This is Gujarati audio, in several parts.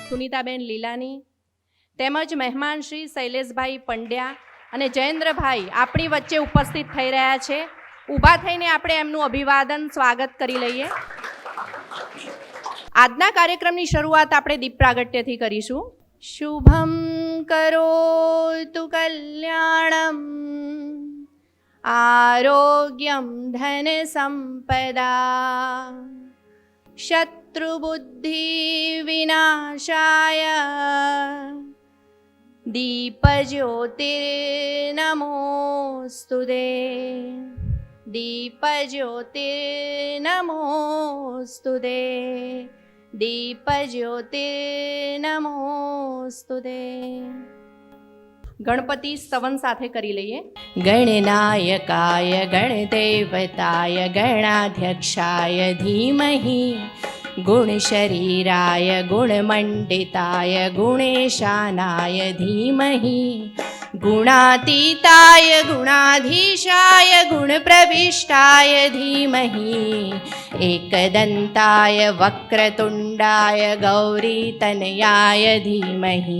સુનીતાબેન લીલાની તેમજ મહેમાન શ્રી શૈલેષભાઈ પંડ્યા અને જયેન્દ્રભાઈ આપણી વચ્ચે ઉપસ્થિત થઈ રહ્યા છે. ઊભા થઈને આપણે એમનું અભિવાદન સ્વાગત કરી લઈએ. આજના કાર્યક્રમની શરૂઆત આપણે દીપ પ્રાગટ્યથી કરીશું. શુભમ કરોતુ કલ્યાણમ આરોગ્યમ ધન સંપદા શત્રુબુદ્ધિ વિનાશાય દીપજ્યોતિર્નમોસ્તુતે દીપજ્યોતિર્નમોસ્તુતે દીપજ્યોતિર્નમોસ્તુતે. ગણપતિ સ્તવન સાથે કરી લઈએ. ગણનાયકાય ગણદેવતાય ગણાધ્યક્ષાય ધીમહિ ગુણશરીરાય ગુણમંડિતાય ગુણેશાનાય ધીમહિ ગુણાતીતાય ગુણાધીશાય ગુણપ્રવિષ્ટાય ધીમહિ एकदन्ताय वक्रतुण्डाय गौरीतनयाय धीमहि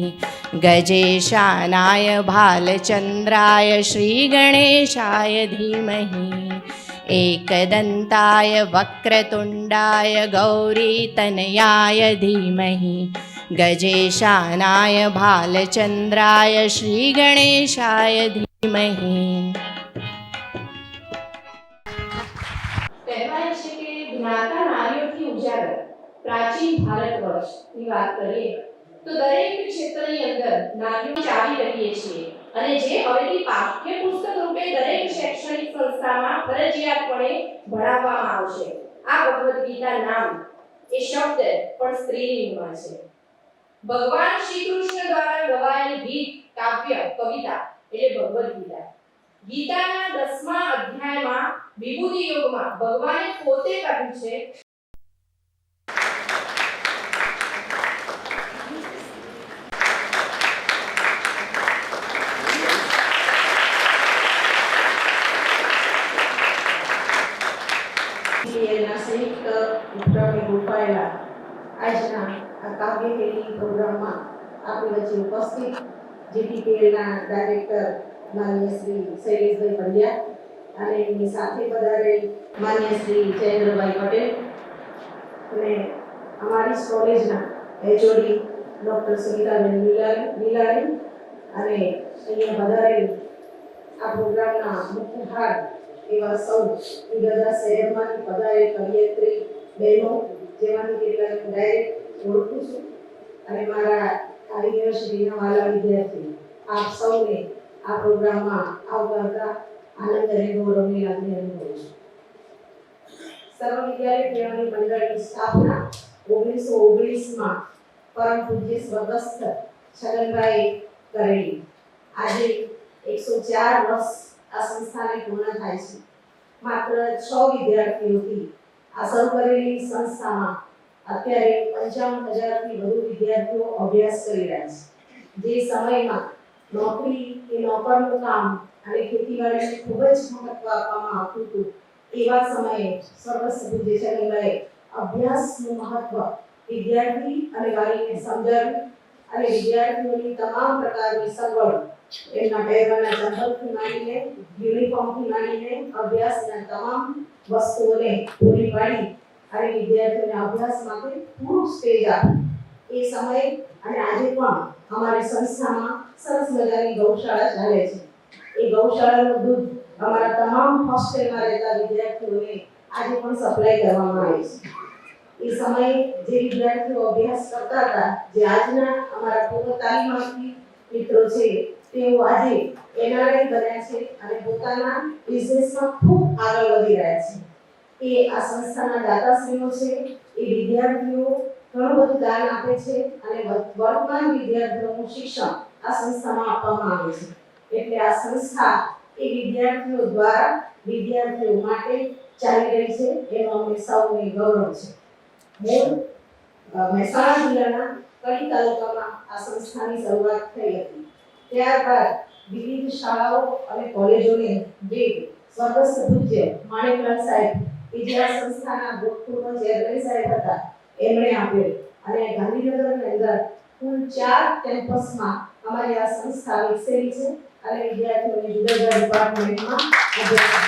गजेशानाय भालचन्द्राय श्रीगणेशाय धीमहि एकदन्ताय वक्रतुण्डाय गौरीतनयाय धीमहि गजेशानाय भालचन्द्राय श्रीगणेशाय धीमहि. જ્ઞાતા નારીઓથી ઉજાગર પ્રાચીન ભારત વર્ષની વાત કરીએ તો દરેક ક્ષેત્રની અંદર નારીઓ ચાલી રહી છે અને જે હવેથી પાઠ્યપુસ્તક રૂપે દરેક શૈક્ષણિક સંસ્થામાં ફરજિયાતપણે ભણાવવામાં આવશે. આ ભગવદ્ ગીતા નામ એ શબ્દ પણ સ્ત્રીલિંગમાં છે. ભગવાન શ્રી કૃષ્ણ દ્વારા ગવાયેલ ગીત, કાવ્ય, કવિતા એટલે ભગવદ્ ગીતા. ગીતાના 10મા અધ્યાયમાં વિભૂતિ યોગમાં ભગવાને પોતે કહ્યું છે સંયુક્ત ઉપક્રમે ગોઠવાયેલા આજના આ કાવ્યકેલી પ્રોગ્રામમાં આપણી વચ્ચે ઉપસ્થિત જીટીપીએલના ડાયરેક્ટર માન્ય શ્રી શૈલેષભાઈ પંડ્યા અને એમની સાથે પધારેલ માન્ય શ્રી જયેન્દ્રભાઈ પટેલ અને અમારી કોલેજના એચઓડી ડૉક્ટર સુનીતાબેન લીલાણી અને અહીંયા પધારેલ આ પ્રોગ્રામના મુખ્ય હાર એવા સૌ વિગદા શહેરમાંથી પધારેલ કવિયત્રી બહેનો જેમાંથી કેટલાક ડાયરેક્ટ ઓળખું છું અને મારા આ યુનિવર્સિટીના વાલા વિદ્યાર્થી આપ સૌને આ પ્રોગ્રામમાં આવકારતા આનંદ અને ગૌરવની લાગણી અનુભવું છું. સર્વ વિદ્યાલય પ્રેરણી મંડળની સ્થાપના 1919માં પરમ પૂજ્ય સ્વર્ગસ્થ છગનભાઈ કરેલી. આજે 104 વર્ષ આ સંસ્થાને પૂર્ણ થાય છે. માત્ર 6 વિદ્યાર્થીઓથી આ શરૂ કરેલી સંસ્થામાં અત્યારે 55,000થી વધુ વિદ્યાર્થીઓ અભ્યાસ કરી રહ્યા છે. જે સમયમાં નોકરી કે નોકરનું કામ અને ખેતીવાડીને ખૂબ જ મહત્વ આપવામાં આવતું હતું એવા સમયે સ્વર્ગસ્થ પૂજ્ય છગનભાઈ અભ્યાસનું મહત્વ વિદ્યાર્થી અને વાલીને સમજાવી અને વિદ્યાર્થીઓની તમામ પ્રકારની સગવડ એમના પહેરવાના ચંપલથી માંડીને યુનિફોર્મથી માંડીને અભ્યાસના તમામ વસ્તુઓને પૂરી પાડી અને વિદ્યાર્થીઓને અભ્યાસ માટે પૂરું સ્ટેજ આપ્યું. એ સમયે અને આજે પણ અમારી સંસ્થામાં સરસ મજાની ગૌશાળા ચાલે છે. એ ગૌશાળાનું દૂધ અમારા તમામ હોસ્ટેલમાં રહેતા વિદ્યાર્થીઓને આજે પણ સપ્લાય કરવામાં આવે છે. એ સમયે જે વિદ્યાર્થીઓ અભ્યાસ કરતા હતા, જે આજના અમારા પૂર્વ તાલીમાર્થી મિત્રો છે, તેઓ આજે એનઆરઆઈ બન્યા છે અને પોતાના બિઝનેસમાં ખૂબ આગળ વધી રહ્યા છે. એ આ સંસ્થાના દાતાશ્રીઓ છે. એ વિદ્યાર્થીઓ ઘણું બધું દાન આપે છે અને વર્તમાન વિદ્યાર્થીઓનું શિક્ષણ આ સંસ્થામાં આપવામાં આવે છે. એટલે આ સંસ્થા એ વિદ્યાર્થીઓ દ્વારા વિદ્યાર્થીઓ માટે ચાલી રહી છે એનો અમને સૌને ગૌરવ છે. મૂળ મહેસાણા જિલ્લાના કડી તાલુકામાં આ સંસ્થાની શરૂઆત થઈ હતી. ત્યારબાદ વિવિધ શાળાઓ અને કોલેજોને જે સ્વર્ગસ્થ પૂજ્ય માણેકલાલ સાહેબ કે જે આ સંસ્થાના ભૂતપૂર્વ ચેરમેન સાહેબ હતા એમણે આપેલ અને ગાંધીનગરની અંદર કુલ 4 કેમ્પસમાં અમારી આ સંસ્થા વિકસેલી છે અને વિદ્યાર્થીઓને જુદા જુદા ડિપાર્ટમેન્ટમાં અભ્યાસ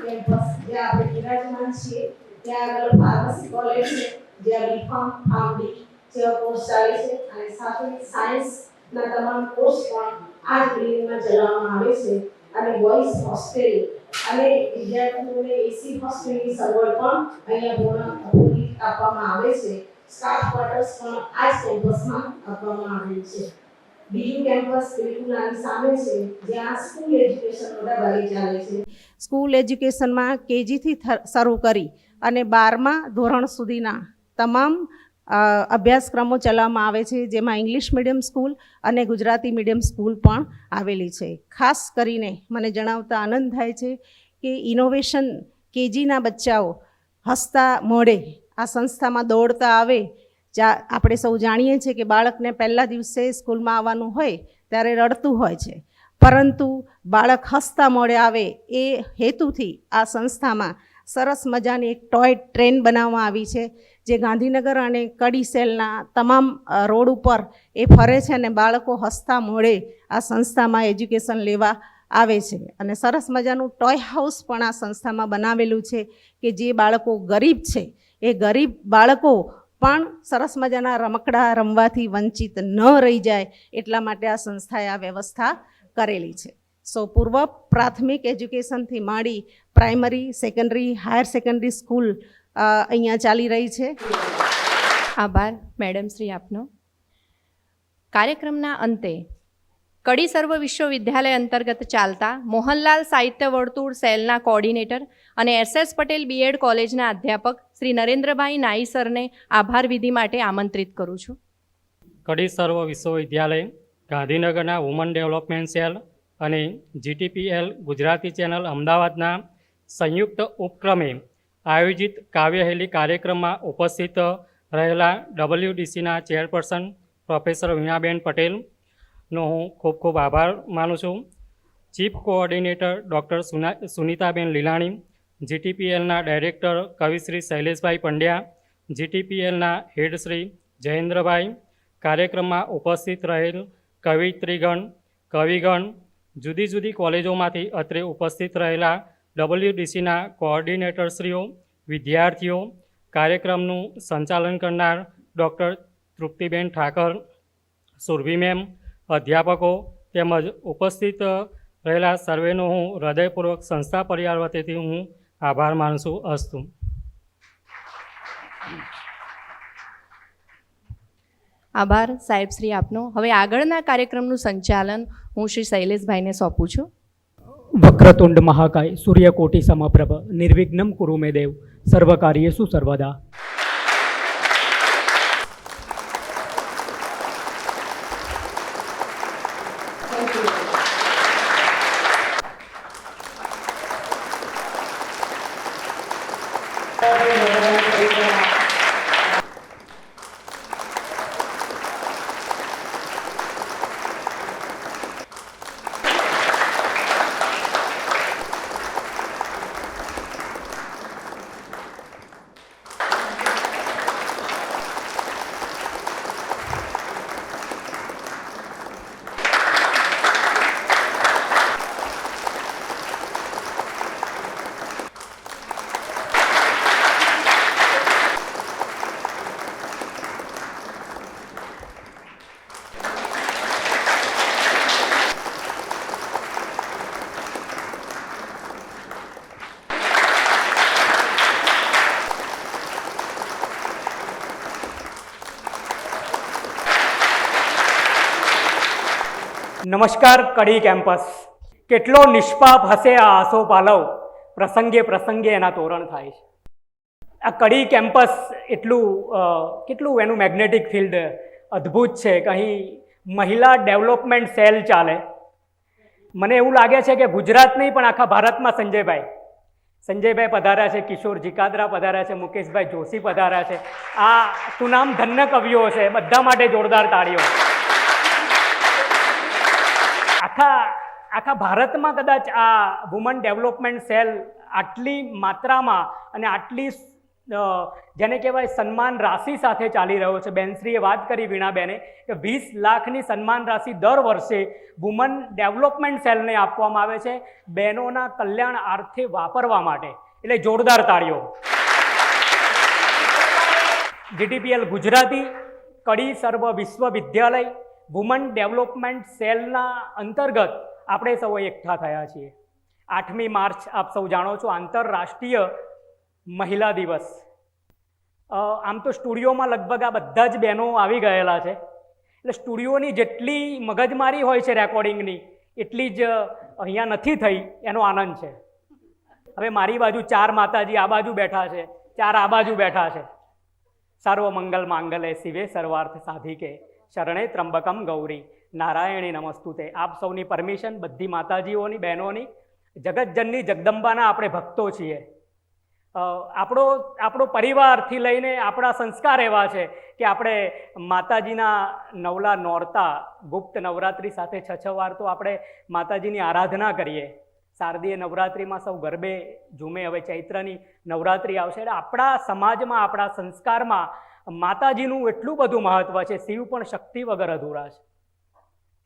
કેમ્પસ જ્યાં આપણે બિરાજમાન છીએ ત્યાં આગળ ફાર્મસી કોલેજ છે, જ્યાં બીફાર્મ, ફાર્મડી જેવા કોર્સ ચાલે છે અને સાથે સાયન્સના તમામ કોર્સ પણ આ જ બિલ્ડિંગમાં ચલાવવામાં આવે છે અને બોયઝ હોસ્ટેલ અને વિદ્યાર્થીઓને એસી હોસ્ટેલની સગવડ પણ અહીંયા પૂરી આપવામાં આવે છે. સ્ટાફ ક્વાર્ટર્સ પણ આ જ કેમ્પસમાં આપવામાં આવેલ છે. બીજું કેમ્પસ બિલકુલ આની સામે છે, જ્યાં સ્કૂલ એજ્યુકેશન મોટાભાગે ચાલે છે. સ્કૂલ એજ્યુકેશનમાં કેજીથી શરૂ કરી અને 12મા ધોરણ સુધીના તમામ અભ્યાસક્રમો ચલાવવામાં આવે છે, જેમાં ઇંગ્લિશ મીડિયમ સ્કૂલ અને ગુજરાતી મીડિયમ સ્કૂલ પણ આવેલી છે. ખાસ કરીને મને જણાવતા આનંદ થાય છે કે ઇનોવેશન કેજીના બચ્ચાઓ હસતા મોઢે આ સંસ્થામાં દોડતા આવે. આપણે સૌ જાણીએ છીએ કે બાળકને પહેલા દિવસે સ્કૂલમાં આવવાનું હોય ત્યારે રડતું હોય છે, પરંતુ બાળક હસતા મોઢે આવે એ હેતુથી આ સંસ્થામાં સરસ મજાની એક ટોય ટ્રેન બનાવવામાં આવી છે, જે ગાંધીનગર અને કડી સેલના તમામ રોડ ઉપર એ ફરે છે અને બાળકો હસતા મોઢે આ સંસ્થામાં એજ્યુકેશન લેવા આવે છે. અને સરસ મજાનું ટોય હાઉસ પણ આ સંસ્થામાં બનાવેલું છે કે જે બાળકો ગરીબ છે એ ગરીબ બાળકો પણ સરસ મજાના રમકડા રમવાથી વંચિત ન રહી જાય એટલા માટે આ સંસ્થાએ આ વ્યવસ્થા કરેલી છે. પૂર્વ પ્રાથમિક એજ્યુકેશનથી માંડી primary, secondary, higher secondary school અહીંયા ચાલી રહી છે. આભાર મેડમ શ્રી આપનો. કાર્યક્રમના અંતે કડી સર્વ વિશ્વવિદ્યાલય અંતર્ગત ચાલતા મોહનલાલ સાહિત્ય વર્તુળ સેલના કોર્ડિનેટર અને SS પટેલ બીએડ કોલેજના અધ્યાપક શ્રી નરેન્દ્રભાઈ નાઈ સરને આભાર વિધિ માટે આમંત્રિત કરું છું. કડી સર્વ વિશ્વવિદ્યાલય, ગાંધીનગરના વુમન ડેવલપમેન્ટ સેલ અને GTPL ગુજરાતી ચેનલ અમદાવાદના સંયુક્ત ઉપક્રમે આયોજિત કાવ્યહેલી કાર્યક્રમમાં ઉપસ્થિત રહેલા WDCના ચેરપર્સન પ્રોફેસર વીણાબેન પટેલનો હું ખૂબ ખૂબ આભાર માનું છું. ચીફ કોઓર્ડિનેટર ડૉક્ટર સુનીતાબેન લીલાણી, GTPLના ડાયરેક્ટર કવિશ્રી શૈલેષભાઈ પંડ્યા, GTPLના હેડ શ્રી જયેન્દ્રભાઈ, કાર્યક્રમમાં ઉપસ્થિત રહેલ કવિત્રીગણ, કવિગણ, જુદી જુદી કોલેજોમાંથી અત્રે ઉપસ્થિત રહેલા WDCના કોઓર્ડિનેટરશ્રીઓ, વિદ્યાર્થીઓ, કાર્યક્રમનું સંચાલન કરનાર ડૉક્ટર તૃપ્તિબેન ઠાકર, સુરભી મેમ, અધ્યાપકો તેમજ ઉપસ્થિત રહેલા સર્વેનો હું હૃદયપૂર્વક સંસ્થા પરિવાર વતીથી હું આભાર માનું છું. અસ્તુ. આભાર સાહેબ શ્રી આપનો. હવે આગળના કાર્યક્રમનું સંચાલન હું શ્રી શૈલેષભાઈને સોંપું છું. વક્રતુંડ મહાકાય સૂર્યકોટિ સમપ્રભ નિર્વિઘ્નમ કુરુ મે દેવ સર્વકાર્યેષુ સર્વદા. નમસ્કાર કડી કેમ્પસ. કેટલો નિષ્પાપ હશે આ આસો પાલવ, પ્રસંગે પ્રસંગે એના તોરણ થાય છે. આ કડી કેમ્પસ કેટલું એનું મેગ્નેટિક ફિલ્ડ અદ્ભુત છે કે અહીં મહિલા ડેવલપમેન્ટ સેલ ચાલે. મને એવું લાગે છે કે ગુજરાત નહીં પણ આખા ભારતમાં સંજયભાઈ પધાર્યા છે, કિશોર જીકાદરા પધાર્યા છે, મુકેશભાઈ જોશી પધાર્યા છે. આ સુનામ ધન્ય કવિઓ છે, બધા માટે જોરદાર તાળીઓ. આખા ભારતમાં કદાચ આ વુમન ડેવલપમેન્ટ સેલ આટલી માત્રામાં અને આટલી જેને કહેવાય સન્માન રાશિ સાથે ચાલી રહ્યો છે. બેનશ્રીએ વાત કરી વીણાબેને કે 20 લાખની સન્માન રાશિ દર વર્ષે વુમન ડેવલપમેન્ટ સેલને આપવામાં આવે છે બહેનોના કલ્યાણ અર્થે વાપરવા માટે. એટલે જોરદાર તાળીઓ. GTPL ગુજરાતી કડી સર્વ વિશ્વવિદ્યાલય વુમન ડેવલપમેન્ટ સેલના અંતર્ગત આપણે સૌ એકઠા થયા છીએ. 8મી માર્ચ આપ સૌ જાણો છો આંતરરાષ્ટ્રીય મહિલા દિવસ. આમ તો સ્ટુડિયોમાં લગભગ આ બધા જ બહેનો આવી ગયેલા છે, એટલે સ્ટુડિયોની જેટલી મગજમારી હોય છે રેકોર્ડિંગની એટલી જ અહીંયા નથી થઈ, એનો આનંદ છે. હવે મારી બાજુ 4 માતાજી આ બાજુ બેઠા છે, 4 આ બાજુ બેઠા છે. સર્વ મંગલ માંગલે શિવે સર્વાર્થ સાધિકે શરણે ત્રંબકમ ગૌરી નારાયણી નમસ્તુતે. આપ સૌની પરમિશન, બધી માતાજીઓની બહેનોની, જગતજનની જગદંબાના આપણે ભક્તો છીએ. આપણો પરિવારથી લઈને આપણા સંસ્કાર એવા છે કે આપણે માતાજીના નવલા નોરતા ગુપ્ત નવરાત્રિ સાથે 6 વાર તો આપણે માતાજીની આરાધના કરીએ. શારદીય નવરાત્રિમાં સૌ ગરબે ઝૂમે. હવે ચૈત્રની નવરાત્રિ આવશે એટલે આપણા સમાજમાં, આપણા સંસ્કારમાં માતાજીનું એટલું બધું મહત્ત્વ છે. શિવ પણ શક્તિ વગર અધૂરા છે.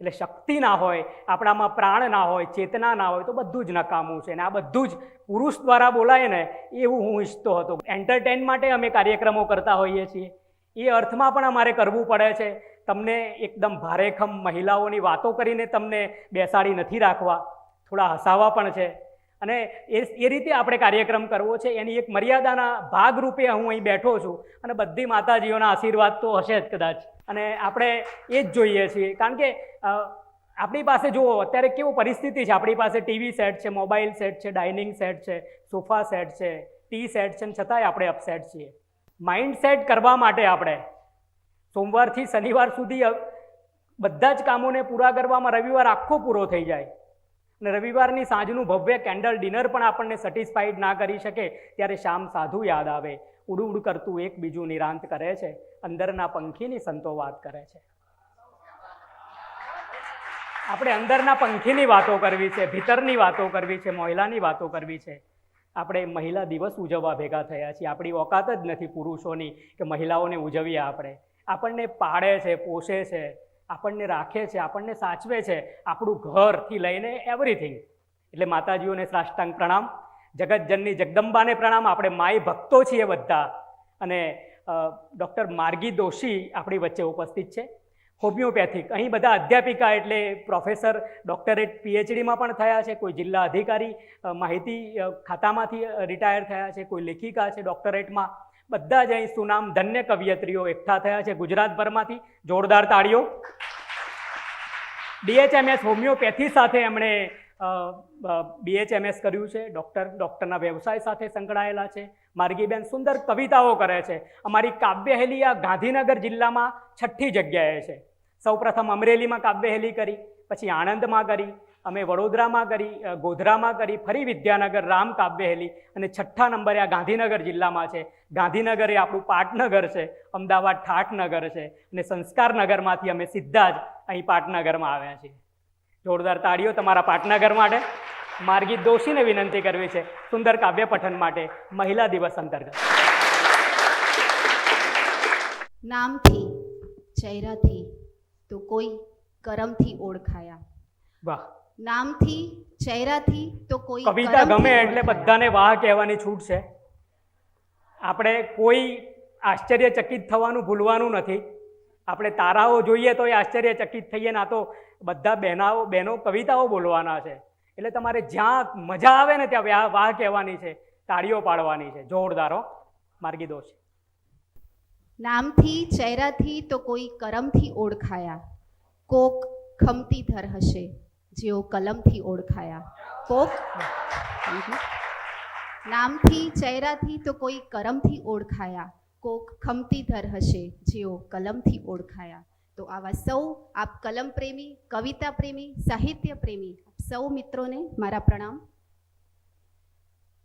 એટલે શક્તિ ના હોય, આપણામાં પ્રાણ ના હોય, ચેતના ના હોય તો બધું જ નકામું છે. ને આ બધું જ પુરુષ દ્વારા બોલાય ને એવું હું ઈચ્છતો હતો. એન્ટરટેન માટે અમે કાર્યક્રમો કરતા હોઈએ છીએ, એ અર્થમાં પણ અમારે કરવું પડે છે. તમને એકદમ ભારેખમ મહિલાઓની વાતો કરીને તમને બેસાડી નથી રાખવા, થોડા હસાવા પણ છે. અને એ રીતે આપણે કાર્યક્રમ કરવો છે. એની એક મર્યાદાના ભાગરૂપે હું અહીં બેઠો છું અને બધી માતાજીઓના આશીર્વાદ તો હશે જ કદાચ. અને આપણે એ જ જોઈએ છીએ, કારણ કે આપણી પાસે જુઓ અત્યારે કેવું પરિસ્થિતિ છે. આપણી પાસે ટીવી સેટ છે, મોબાઈલ સેટ છે, ડાઇનિંગ સેટ છે, સોફા સેટ છે, ટી સેટ છે, છતાંય આપણે અપસેટ છીએ. માઇન્ડ સેટ કરવા માટે આપણે સોમવારથી શનિવાર સુધી બધા જ કામોને પૂરા કરવામાં રવિવાર આખો પૂરો થઈ જાય અને રવિવારની સાંજનું ભવ્ય કેન્ડલ ડિનર પણ આપણને સેટિસ્ફાઈડ ના કરી શકે ત્યારે શ્યામ સાધુ યાદ આવે. ઉડ ઉડ કરતું એક બીજું નિરાંત કરે છે, અંદરના પંખીની સંતો વાત કરે છે. આપણે અંદરના પંખીની વાતો કરવી છે, ભીતરની વાતો કરવી છે, મહિલાની વાતો કરવી છે. આપણે મહિલા દિવસ ઉજવવા ભેગા થયા છીએ. આપણી ઓકાત જ નથી પુરુષોની કે મહિલાઓને ઉજવીએ. આપણને પાળે છે, પોષે છે, આપણને રાખે છે, આપણને સાચવે છે, આપણું ઘરથી લઈને એવરીથિંગ. એટલે માતાજીઓને સાષ્ટાંગ પ્રણામ, જગતજનની જગદંબાને પ્રણામ. આપણે માય ભક્તો છીએ બધા. અને ડૉક્ટર માર્ગી દોશી આપણી વચ્ચે ઉપસ્થિત છે, હોમિયોપેથિક. અહીં બધા અધ્યાપિકા એટલે પ્રોફેસર, ડૉક્ટરેટ, PhDમાં પણ થયા છે, કોઈ જિલ્લા અધિકારી માહિતી ખાતામાંથી રિટાયર થયા છે, કોઈ લેખિકા છે ડૉક્ટરેટમાં. બધા જ અહીં સુનામ ધન્ય કવિયત્રીઓ એકઠા થયા છે ગુજરાતભરમાંથી. જોરદાર તાળીઓ. BHMS હોમિયોપેથી સાથે એમણે BHMS કર્યું છે. ડૉક્ટરના વ્યવસાય સાથે સંકળાયેલા છે. માર્ગીબેન સુંદર કવિતાઓ કરે છે. અમારી કાવ્યહેલી આ ગાંધીનગર જિલ્લામાં 6ઠ્ઠી જગ્યાએ છે. સૌપ્રથમ અમરેલીમાં કાવ્યહેલી કરી, પછી આણંદમાં કરી, અમે વડોદરામાં કરી, ગોધરામાં કરી, ફરી વિદ્યાનગર રામ કાવ્યહેલી, અને 6ઠ્ઠા નંબરે આ ગાંધીનગર જિલ્લામાં છે. ગાંધીનગર એ આપણું પાટનગર છે, અમદાવાદ ઠાઠનગર છે, અને સંસ્કારનગરમાંથી અમે સીધા જ અહીં પાટનગરમાં આવ્યા છીએ. જોરદાર તાળીઓ તમારા પાટનગર માટે. માર્ગી દોશીને વિનંતી કરવી છે સુંદર કાવ્ય પઠન માટે મહિલા દિવસ અંતર્ગત. નામથી, ચહેરાથી તો કોઈ કરમથી ઓળખાયા. વાહ. નામથી, ચહેરાથી તો કોઈ કવિતા ગમે એટલે બધાને વાહ કહેવાની છૂટ છે. આપણે કોઈ આશ્ચર્યચકિત થવાનું ભૂલવાનું નથી. આપણે તારાઓ જોઈએ તો એ આશ્ચર્યચકિત થઈએ ને. આ તો બધા બહેનો કવિતાઓ બોલવાના છે. એટલે તમારે જ્યાં મજા આવે ને ત્યાં વાહ કહેવાની છે, તાળીઓ પાડવાની છે. જોરદારો. માર્ગી દોષ. નામથી, ચહેરાથી તો કોઈ કરમથી ઓળખાયા. કોક ખમતી ધર હશે જેઓ કલમથી ઓળખાયા. કોક નામથી, ચહેરાથી તો કોઈ કરમથી ઓળખાયા. કોક ખમતી ધર હશે જેઓ કલમથી ઓળખાયા. તો આવા સૌ આપ કલમ પ્રેમી, કવિતા પ્રેમી, સાહિત્ય પ્રેમી સૌ મિત્રોને મારા પ્રણામ.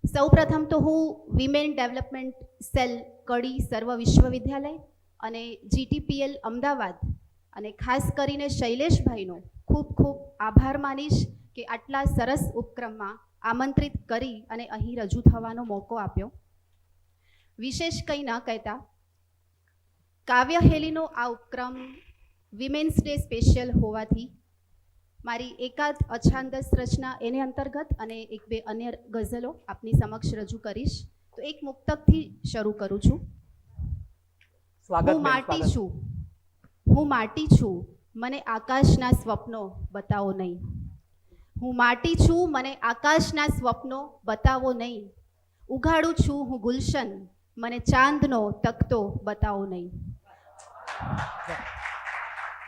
સૌપ્રથમ તો હું વિમેન ડેવલપમેન્ટ સેલ કડી સર્વ વિશ્વવિદ્યાલય અને GTPL અમદાવાદ અને ખાસ કરીને શૈલેષભાઈનો ખૂબ ખૂબ આભાર માનીશ કે આટલા સરસ ઉપક્રમમાં આમંત્રિત કરી અને અહીં રજૂ થવાનો મોકો આપ્યો. વિશેષ કંઈ ન કહેતા, કાવ્ય હેલીનો આ ઉપક્રમ વિમેન્સ ડે સ્પેશિયલ હોવાથી મારી એકાદ અછાંદસ રચના એને અંતર્ગત અને એક બે અન્ય ગઝલો આપની સમક્ષ રજૂ કરીશ. તો એક મુક્તકથી શરૂ કરું છું. સ્વાગત હું બેન, માટી સ્વાગત. છું, હું માટી છું, મને આકાશના સ્વપ્નો બતાવો નહીં. હું માટી છું, મને આકાશના સ્વપ્નો બતાવો નહીં. ઉઘાડું છું હું ગુલશન, મને ચાંદનો તકતો બતાવો નહીં.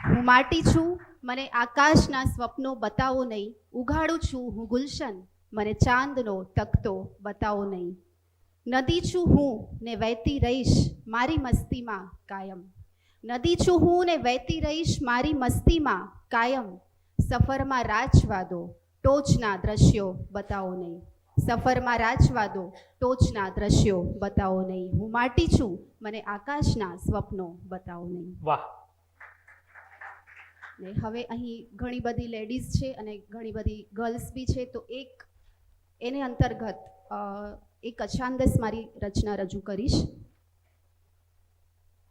હું માટી છું, મને આકાશના સ્વપ્નો બતાવો નહીં. ઉઘાડું છું હું ગુલશન, મને ચાંદનો તકતો બતાવો નહીં. નદી છું હું ને વહેતી રહીશ મારી મસ્તીમાં કાયમ. નદી છું હું ને વહેતી રહીશ મારી મસ્તીમાં કાયમ. સફરમાં રાચવા દો, ટોચના દ્રશ્યો બતાવો નહીં. સફરમાં રાચવા દો, ટોચના દ્રશ્યો બતાવો નહીં. હું માટી છું, મને આકાશના સ્વપ્નો બતાવો નહીં. વાહ. ને હવે અહીં ઘણી બધી લેડીઝ છે અને ઘણી બધી ગર્લ્સ બી છે, તો એને અંતર્ગત એક અછાંદસ મારી રચના રજૂ કરીશ.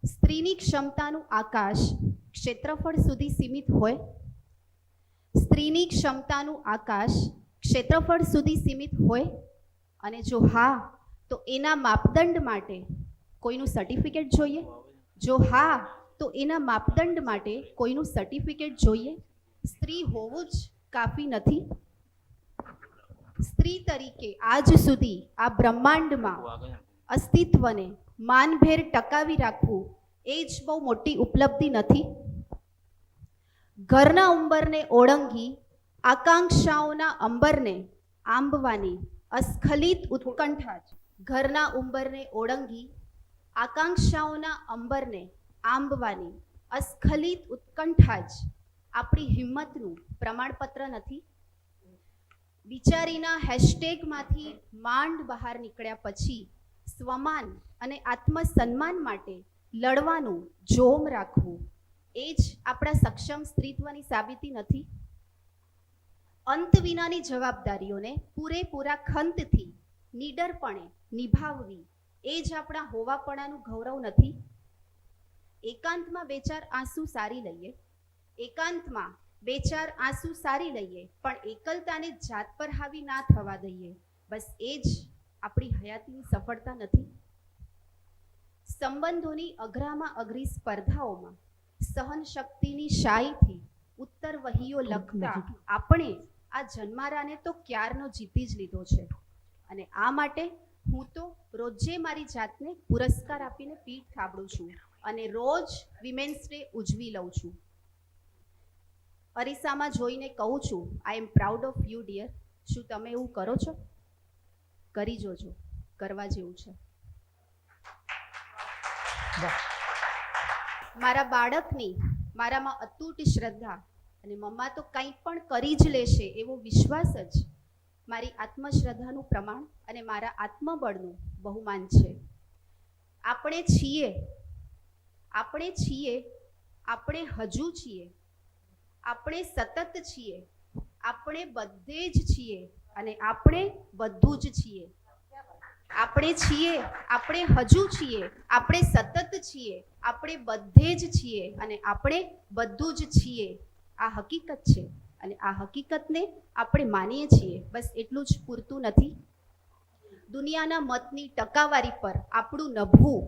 સ્ત્રીની ક્ષમતાનું આકાશ ક્ષેત્રફળ સુધી સીમિત હોય. સ્ત્રીની ક્ષમતાનું આકાશ ક્ષેત્રફળ સુધી સીમિત હોય અને જો હા તો એના માપદંડ માટે કોઈનું સર્ટિફિકેટ જોઈએ. જો હા તો એના માપદંડ માટે કોઈનું સર્ટિફિકેટ જોઈએ. સ્ત્રી હોવું જ કાફી નથી. સ્ત્રી તરીકે આજ સુધી આ બ્રહ્માંડમાં અસ્તિત્વને માનભેર ટકાવી રાખવું એ જ બહુ મોટી ઉપલબ્ધિ નથી. ઘરના ઉંબરને ઓળંગી આકાંક્ષાઓના અંબરને આંબવાની અસ્ખલિત ઉત્કંઠા જ. ઘરના ઉંબરને ઓળંગી આકાંક્ષાઓના અંબરને આંબવાની અસ્ખલિત ઉત્કંઠા જ આપણી હિંમતનું પ્રમાણપત્ર નથી. વિચારીના હેશટેગમાંથી માંડ બહાર નીકળ્યા પછી સ્વમાન અને આત્મસન્માન માટે લડવાનું જોમ રાખવું એ જ આપણા સક્ષમ સ્ત્રીત્વની સાબિતી નથી. અંત વિનાની જવાબદારીઓને પૂરેપૂરા ખંતથી નીડરપણે નિભાવવી એ જ આપણા હોવાપણાનું ગૌરવ નથી. એકાંતમાં બે ચાર આંસુ સારી લઈએ, એકાંતમાં બે ચાર આંસુ સારી લઈએ, પણ એકલતાને જાત પર હાવી ના થવા દઈએ. બસ એ જ આપણી હયાતીની સફળતા નથી. સંબંધોની અઘરામાં અઘરી સ્પર્ધાઓમાં સહન શક્તિની શાહીથી ઉત્તર વહીઓ લખતા આપણે આ જન્મારાને તો ક્યારનો જીતી જ લીધો છે. અને આ માટે હું તો રોજે મારી જાતને પુરસ્કાર આપીને પીઠ થાબડું છું અને રોજ વિમેન્સ ડે ઉજવી લઉં છું. અરીસામાં જોઈને કહું છું, I am proud of you dear. શું તમે એવું કરો છો? કરી જોજો, કરવા જેવું છે. મારા બાળકની મારામાં અતૂટ શ્રદ્ધા અને મમ્મા તો કંઈ પણ કરી જ લેશે એવો વિશ્વાસ જ મારી આત્મશ્રદ્ધાનું પ્રમાણ અને મારા આત્મબળનું બહુમાન છે. આપણે છીએ, આપણે છીએ, આપણે હજુ છીએ, આપણે સતત છીએ, આપણે બધે જ છીએ અને આપણે બધું જ છીએ. આપણે છીએ, આપણે હજુ છીએ, આપણે સતત છીએ, આપણે બધે જ છીએ અને આપણે બધું જ છીએ. આ હકીકત છે અને આ હકીકતને આપણે માનીએ છીએ. બસ એટલું જ પૂરતું નથી. દુનિયાના મતની ટકાવારી પર આપણું નભવું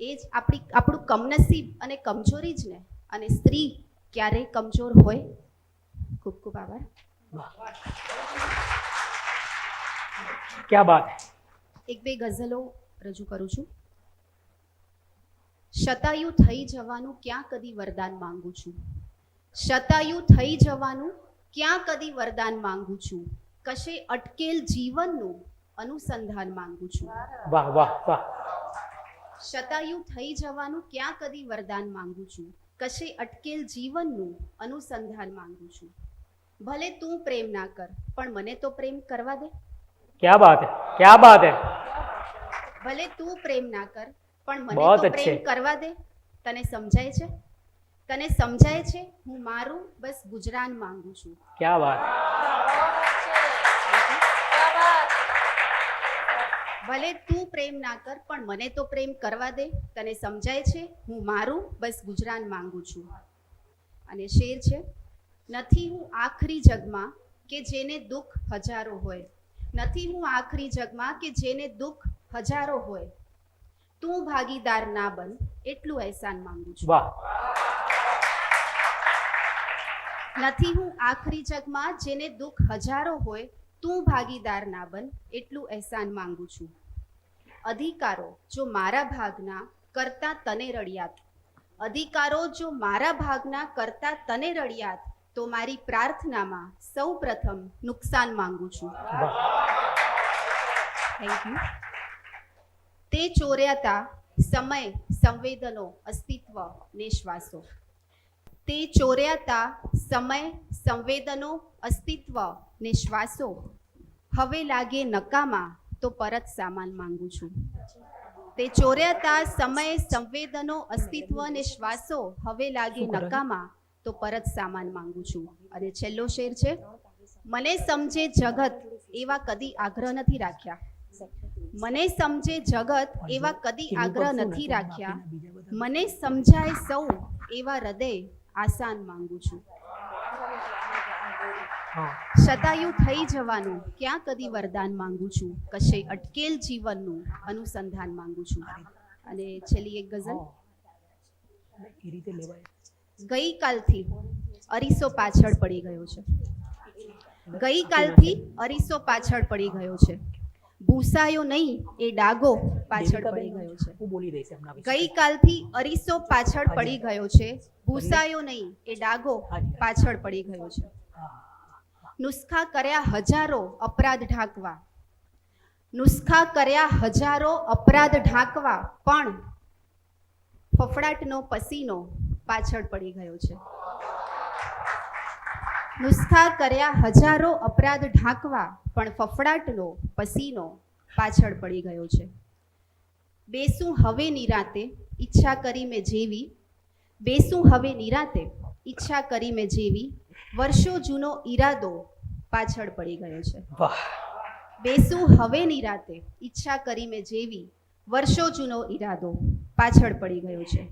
એ જ આપણું કમનસીબ અને કમજોરી જ ને. અને સ્ત્રી ક્યારેય કમજોર હોય? ખૂબ ખૂબ આભાર. ક્યા બાત. એક બે ગઝલો રજૂ કરું છું. શતાયુ થઈ જવાનું ક્યાં કદી વરદાન માંગુ છું. શતાયુ થઈ જવાનું ક્યાં કદી વરદાન માંગુ છું. કશે અટકેલ જીવનનું અનુસંધાન માંગુ છું. વાહ વાહ વાહ. શતાયુ થઈ જવાનું ક્યાં કદી વરદાન માંગુ છું. કશે અટકેલ જીવનનું અનુસંધાન માંગુ છું. ભલે તું પ્રેમ ના કર પણ મને તો પ્રેમ કરવા દે. क्या बात है, क्या बात है. ભલે તું પ્રેમ ના કર પણ મને બહુત તો અચ્છે. પ્રેમ કરવા દે. તને સમજાય છે? તને સમજાય છે? હું મારું બસ ગુજરાન માંગુ છું. क्या बात. ભલે તું પ્રેમ ના કર પણ મને તો પ્રેમ કરવા દે, તને સમજાય છે હું મારું બસ ગુજરાન માંગુ છું. અને શેર છે, નથી હું આખરી જગમાં કે જેને દુઃખ હજારો હોય, નથી હું આખરી જગમાં કે જેને દુઃખ હજારો હોય, તું ભાગીદાર ના બન એટલું અહેસાન માંગુ છું. વાહ. નથી હું આખરી જગમાં જેને દુઃખ હજારો હોય, તું ભાગીદાર ના બન એટલું અહેસાન માંગુ છું. અધિકારો જો મારા ભાગના કરતા તને રડિયાત, અધિકારો જો મારા ભાગના કરતા તને રડિયાત, તો મારી પ્રાર્થનામાં સૌ પ્રથમ નુકસાન માંગુ છું. Thank you. તે ચોર્યાતા સમય સંવેદનો અસ્તિત્વ ને શ્વાસો, તે ચોર્યાતા સમય સંવેદનો અસ્તિત્વ ને શ્વાસો, હવે લાગે નકામા તો પરત સામાન માંગુ છું. તે ચોર્યાતા સમય સંવેદનો અસ્તિત્વ ને શ્વાસો, હવે લાગે નકામા તો પરત સામાન માંગુ છું. અને છેલ્લો શેર છે, મને સમજે જગત એવા કદી આગ્રહ નથી રાખ્યા, મને સમજે જગત એવા કદી આગ્રહ નથી રાખ્યા, મને સમજાય સૌ એવા હૃદય આસાન માંગુ છું. શતાયુ થઈ જવાનું ક્યાં કદી વરદાન માંગુ છું, કશે અટકેલ જીવનનું અનુસંધાન માંગુ છું. અને છેલ્લી એક ગઝલ. ગઈકાલથી અરીસો પાછળ પડી ગયો છે, ગઈકાલથી અરીસો પાછળ પડી ગયો છે, ભૂસાયો નહીં એ ડાગો પાછળ પડી ગયો છે. ગઈકાલથી અરીસો પાછળ પડી ગયો છે, ભૂસાયો નહીં એ ડાગો પાછળ પડી ગયો છે. નુસ્ખા કર્યા હજારો અપરાધ ઢાંકવા, નુસ્ખા કર્યા હજારો અપરાધ ઢાંકવા, પણ ફફડાટનો પસીનો પાછળ પડી ગયો છે. નુસ્ખા કર્યા હજારો અપરાધ ઢાંકવા, પણ ફફડાટનો પસીનો પાછળ પડી ગયો છે. બેસું હવે નિરાતે ઈચ્છા કરી મેં જેવી, બેસું હવે નિરાતે ઈચ્છા કરી મેં જેવી, વર્ષો જૂનો ઈરાદો પાછળ પડી ગયો છે. બેસું હવે નિરાતે ઈચ્છા કરી મેં જેવી, વર્ષો જૂનો ઈરાદો પાછળ પડી ગયો છે.